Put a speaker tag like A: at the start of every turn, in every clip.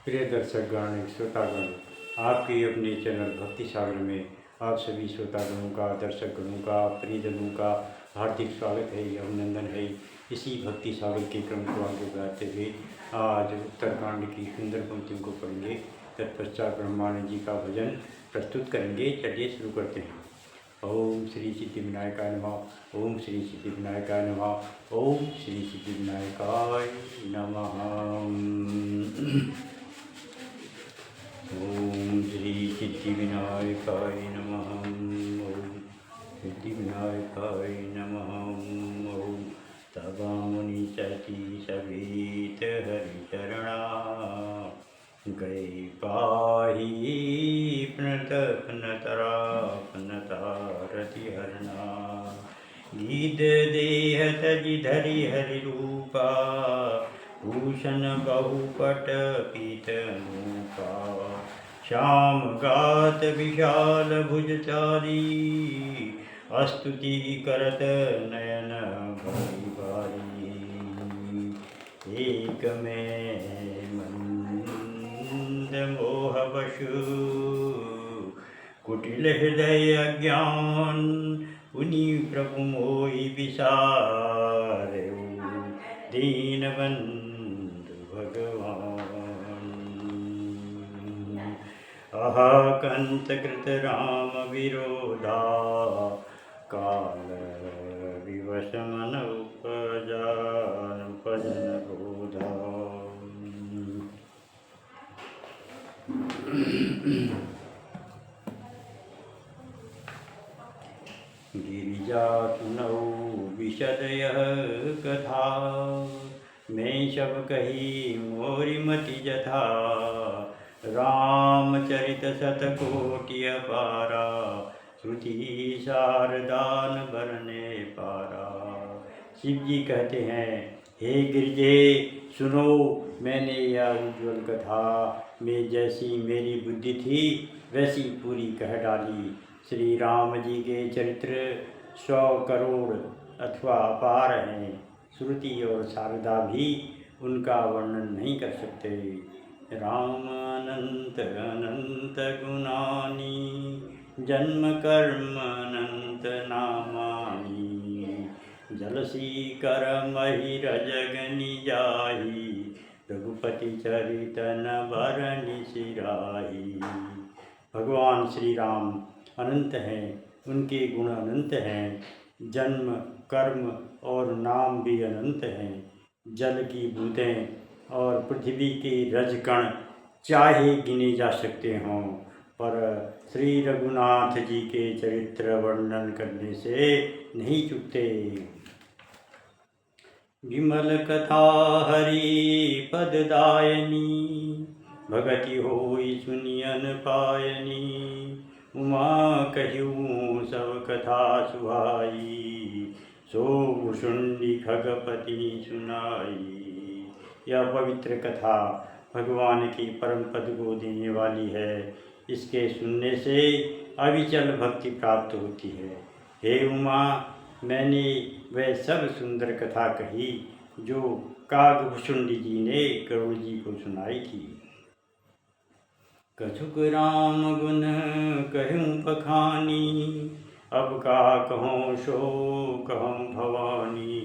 A: प्रिय दर्शकगण श्रोतागण, आपके अपने चैनल भक्ति सागर में आप सभी श्रोतागणों का, दर्शकगणों का, प्रियजनों का हार्दिक स्वागत है, अभिनंदन है। इसी भक्ति सागर के क्रम को आगे बढ़ाते हुए आज उत्तरकांड की सुंदर पंक्तियों को पढ़ेंगे। तत्पश्चात ब्रह्मानंद जी का भजन प्रस्तुत करेंगे। चलिए शुरू करते हैं। ओम श्री सिद्धिविनायकाय नमः। ओम श्री सिद्धिविनायकाय नमः। ओम श्री सिद्धिविनायकाय नमः। ओम श्री सिद्धिविनायकाय नमः। ओम सिद्धिविनायकाय नमः। ओम तवामुनि सती सवेत हरिचरणा गए पाही प्रणत प्रणतरा प्रणतारति हरणा गीत देह तजि धरि हरि रूपा भूषण बहुपट पीत नूपा श्याम गात विशाल भुजचारी स्तुति करत नयन भरी बारी एक में मंद मोह वशु कुटिल हृदय अज्ञान उनी प्रभु मोहि विसार दीनबंधु भगवान कंत कृत राम विरोधा काल विवश मन उपजन क्रोधा गिरिजा सुनौ विशदय कथा मैं सब कही मोरि मति जथा रामचरित शतकोटि अपारा श्रुति शारदान बरने पारा। शिव जी कहते हैं, हे गिरजे सुनो, मैंने यह उज्ज्वल कथा में जैसी मेरी बुद्धि थी वैसी पूरी कह डाली। श्री राम जी के चरित्र 100 करोड़ अथवा अपार हैं। श्रुति और शारदा भी उनका वर्णन नहीं कर सकते। राम अनंत अनंत गुणानी जन्म कर्म अनंत नामानी जलसी कर मही रजगनि जाही रघुपति चरितन भरनि सिराही। भगवान श्री राम अनंत हैं, उनके गुण अनंत हैं, जन्म कर्म और नाम भी अनंत हैं। जल की बूंदें और पृथ्वी के रजकण चाहे गिने जा सकते हों, पर श्री रघुनाथ जी के चरित्र वर्णन करने से नहीं चुकते। विमल कथा हरि पददायनी भगति होई सुनियन पायनी उमा कह्यूँ सब कथा सुहाई सो भुषुंडी खगपति सुनाई। यह पवित्र कथा भगवान की परम पद को देने वाली है। इसके सुनने से अविचल भक्ति प्राप्त होती है। हे उमा, मैंने वह सब सुंदर कथा कही जो कागभूषुंडी जी ने गरुड़ जी को सुनाई थी। कछुक राम गुण कहूँ पखानी अब का कहूँ सो कहूँ भवानी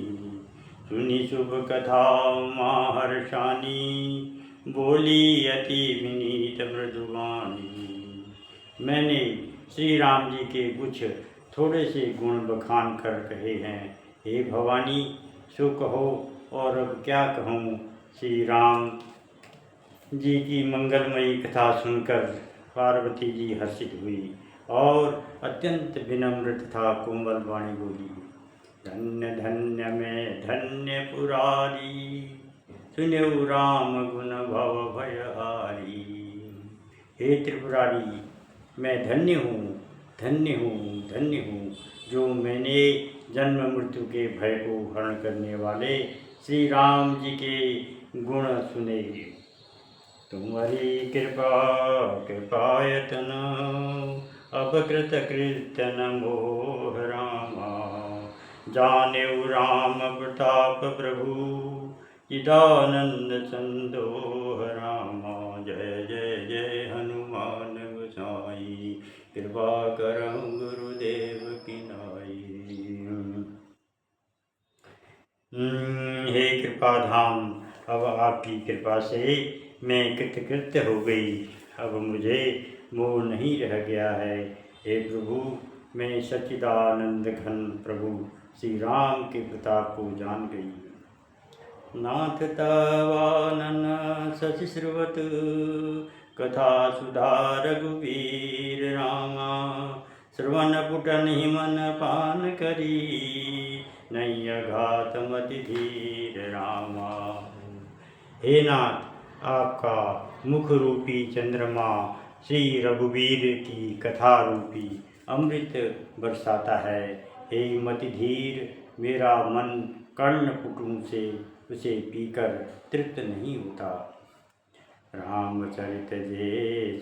A: सुनी शुभ कथा महर्षानी बोली अति विनीत मृदुवानी। मैंने श्री राम जी के कुछ थोड़े से गुण बखान कर कहे हैं। हे भवानी, सो कहो, और अब क्या कहूँ। श्री राम जी की मंगलमयी कथा सुनकर पार्वती जी हर्षित हुई और अत्यंत विनम्र तथा कोमल वाणी बोली। धन्य धन्य में धन्य पुरारी सुनेऊ राम गुण भव भयहारी। हे त्रिपुरारी, मैं धन्य हूँ, धन्य हूँ, धन्य हूँ जो मैंने जन्म मृत्यु के भय को हरण करने वाले श्री राम जी के गुण सुने। तुम्हारी कृपा कृपायतन अपकृत कृत्य न मोह रामा जानेऊ राम प्रताप प्रभु चिदानंद संदोह रामा। जय कृपा करहु गुरुदेव की नाई। हे कृपा धाम, अब आपकी कृपा से मैं कृतकृत्य हो गई। अब मुझे मोह नहीं रह गया है। हे प्रभु, मैं सच्चिदानंद घन प्रभु श्री राम के प्रताप को जान गई। नाथ तवानन शशि श्रुवत कथा सुधा रघुवीर रामा। श्रवण पुटन मन पान करी नहीं अघात मति धीर रामा। हे नाथ, आपका मुख रूपी चंद्रमा श्री रघुवीर की कथा रूपी अमृत बरसाता है। हे मति धीर, मेरा मन कर्णपुटों से उसे पीकर तृप्त नहीं होता। रामचरित जे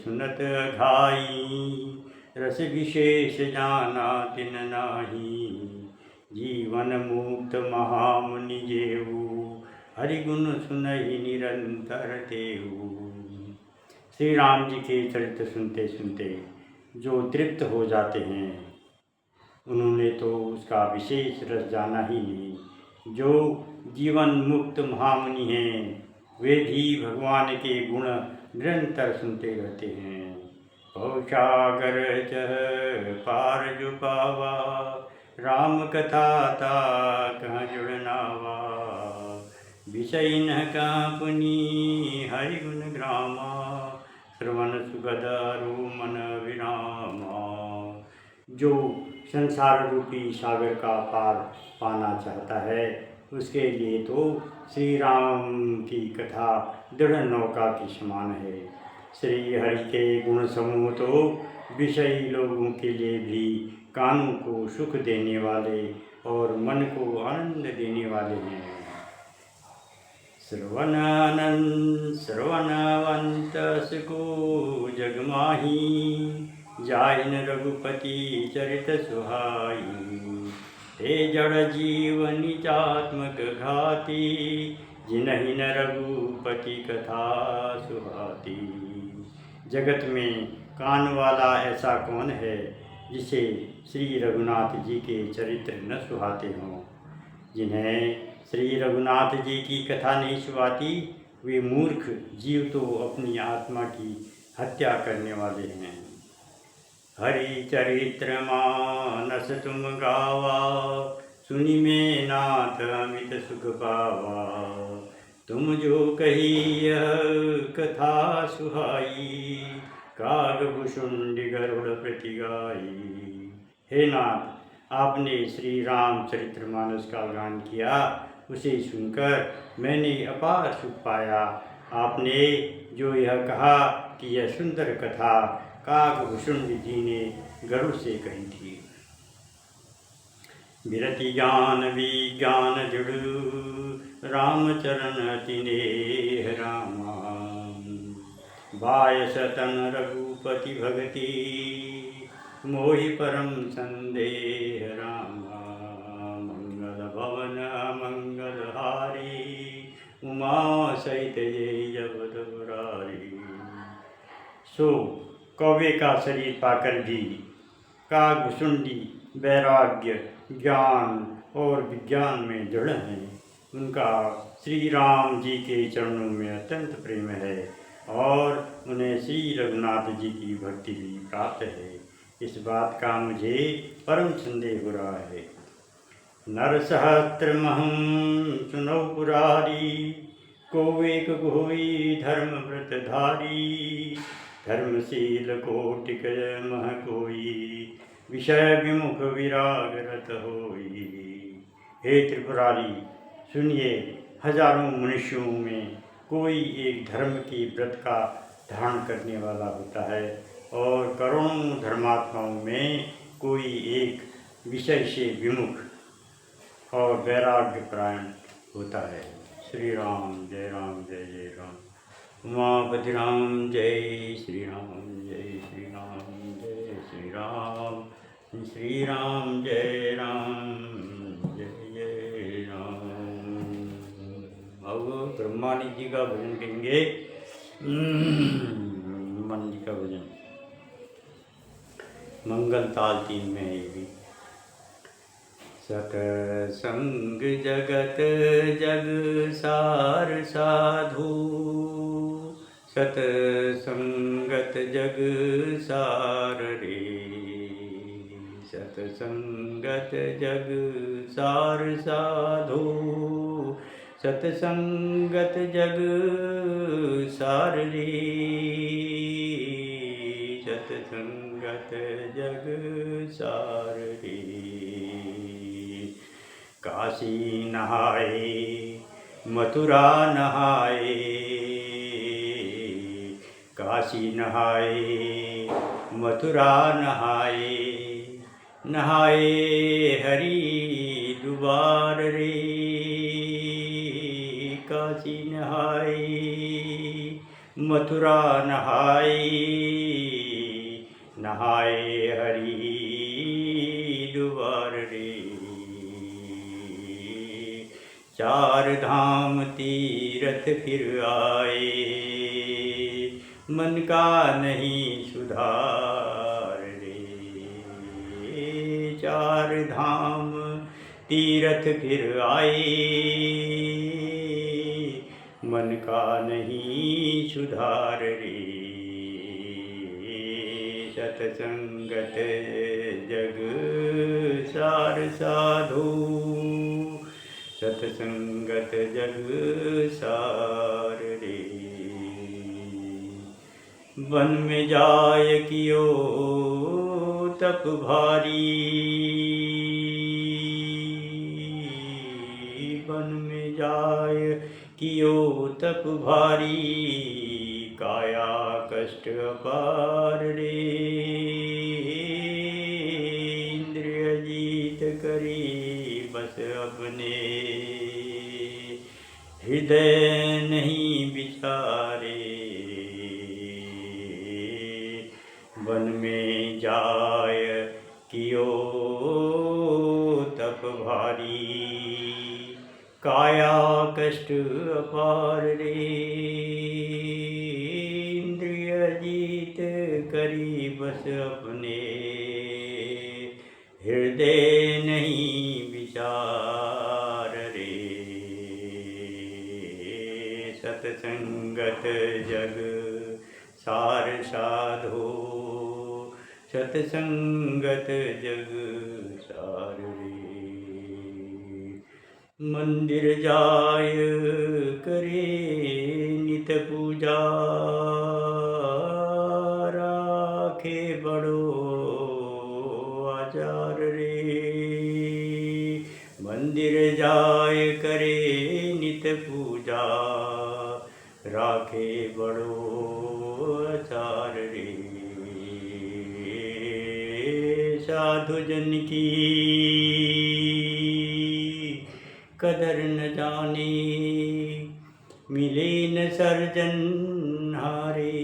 A: सुनत घाई रस विशेष जाना तिन नाही। जीवन मुक्त महामुनि जेऊ हरिगुण सुनहि निरंतर तेऊ। श्री राम जी के चरित्र सुनते सुनते जो तृप्त हो जाते हैं, उन्होंने तो उसका विशेष रस जाना ही नहीं। जो जीवन मुक्त महामुनि हैं, वे भी भगवान के गुण निरंतर सुनते रहते हैं। पौषागर चह पार जो पावा, राम कथा ता कहाँ जुड़नावा। विषय न कापुनी हरि गुण ग्रामा, श्रवण सुगदारू मन विरामा। जो संसार रूपी सागर का पार पाना चाहता है, उसके लिए तो श्री राम की कथा दृढ़ नौका के समान है। श्री हरि के गुण समूह तो विषयी लोगों के लिए भी कानों को सुख देने वाले और मन को आनंद देने वाले हैं। श्रवणवंत सुको जगमाही, जाहिन रघुपति चरित सुहाई। ते जड़ जीवन निजात्मक घाती, जिनहि न रघुपति कथा सुहाती। जगत में कान वाला ऐसा कौन है जिसे श्री रघुनाथ जी के चरित्र न सुहाते हों। जिन्हें श्री रघुनाथ जी की कथा नहीं सुहाती, वे मूर्ख जीव तो अपनी आत्मा की हत्या करने वाले हैं। हरि चरित्र मानस तुम गावा, सुनि में नाथ अमित सुख पावा। तुम जो कही यह कथा सुहाई, काग भुषुंडी गरुड़ प्रति गाई। हे नाथ, आपने श्री राम चरित्रमानस का गान किया, उसे सुनकर मैंने अपार सुख पाया। आपने जो यह कहा कि यह सुंदर कथा कागभूषुंड जी ने गरुड़ से कही थी। विरति ज्ञान विज्ञान जुड़ु, रामचरण तिनेह रामा। बायस तन रघुपति भगति, मोहि परम संदेह रामा। मंगल भवन मंगल हारी, उमा सहित जय जगत मुरारी। सो कौवे का शरीर पाकर भी कागभुषुंडी वैराग्य, ज्ञान और विज्ञान में दृढ़ हैं। उनका श्री राम जी के चरणों में अत्यंत प्रेम है और उन्हें श्री रघुनाथ जी की भक्ति भी प्राप्त है। इस बात का मुझे परम संदेह हो रहा है। नर सहस्त्र महं सुनौ पुरारी, को एक होई धर्म व्रतधारी। धर्मशील कोटिक मह कोई, विषय विमुख विराग रत होई। हे त्रिपुरारी, सुनिए, हजारों मनुष्यों में कोई एक धर्म के व्रत का धारण करने वाला होता है और करोड़ों धर्मात्माओं में कोई एक विषय से विमुख और वैराग्य परायण होता है। श्री राम जय राम जय जय राम। उमापति राम जय श्री राम जय श्री राम जय श्री राम। श्री राम जय जय राम। अब ब्रह्मानी जी का भजन कहेंगे। हनुमान जी का भजन। मंगल ताल 3 में है ये भी। सतसंग जगत जग सार साधु, सतसंगत जग सार रे, सतसंगत जग सार साधु, सतसंगत जग सार रे, सतसंगत जग सार रे। काशी नहाए मथुरा नहाए, काशी नहाए मथुरा नहाए, नहाए हरिद्वार रे, काशी नहाए मथुरा नहाए, नहाए हरिद्वार रे। चार धाम तीरथ फिर आए, मन का नहीं सुधार रे, चार धाम तीरथ फिर आए, मन का नहीं सुधार रे, सतसंगत जग सार साधु, सतसंगत जग सार रे। वन में जाय कियो तप भारी, वन में जाय कियो तप भारी, काया कष्ट अपार रे, इंद्रिय जीत करी बस अपने, हृदय नहीं विचारे, वन में जाय कियो तप भारी, काया कष्ट अपार रे, इंद्रिय जीत करी बस अपने, हृदय नहीं विचार रे, सतसंगत जग सार साधो, सतसंगत जग सार रे। मंदिर जाय करे नित पूजा, राखे बड़ो आचार रे, मंदिर जाय करे नित पूजा, राखे बड़ो आचार रे, साधु जन की कदर न जाने, मिले न सर्जन हारे,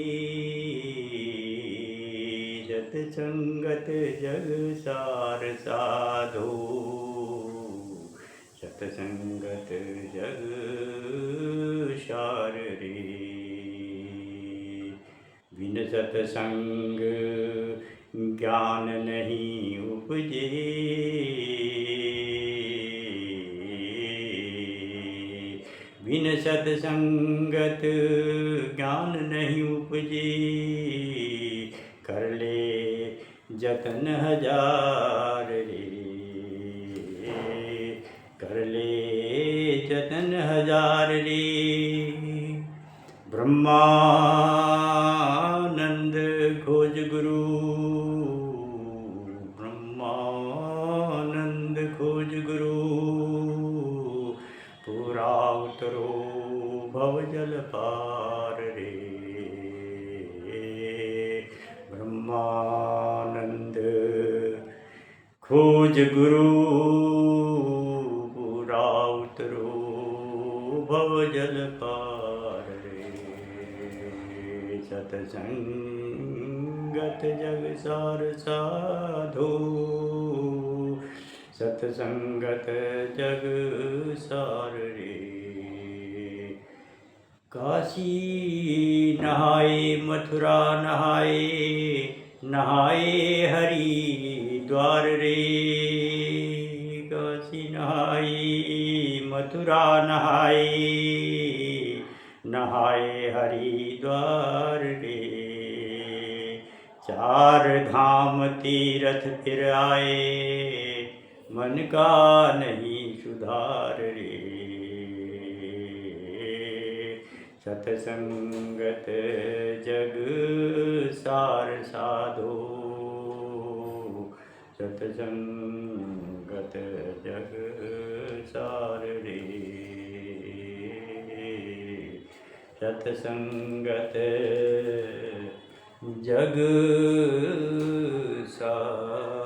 A: सतसंगत जग सार साधो, सतसंगत जग सार रे। बिन सतसंग ज्ञान नहीं उपजे, बिन सतसंगत ज्ञान नहीं उपजे, कर ले जतन हजार रे, कर ले जतन हजार रे। ब्रह्मानंद खोज गुरु, ब्रह्मानंद खोज गुरु, पूरा उतरो भव जल पार रे, ब्रह्मानंद खोज गुरु, पूरा उतरो भव जल पार रे, सतसंगत जग सार साधो, सतसंगत जग सार रे। काशी नहाए मथुरा नहाए, नहाए हरि मथुरा नहाए, नहाए हरिद्वार रे। चार धाम तीरथ फिर आए, मन का नहीं सुधार रे। सतसंगत जग सार साधो, सतसंगत जग सार रे। सतसंगत जग सार।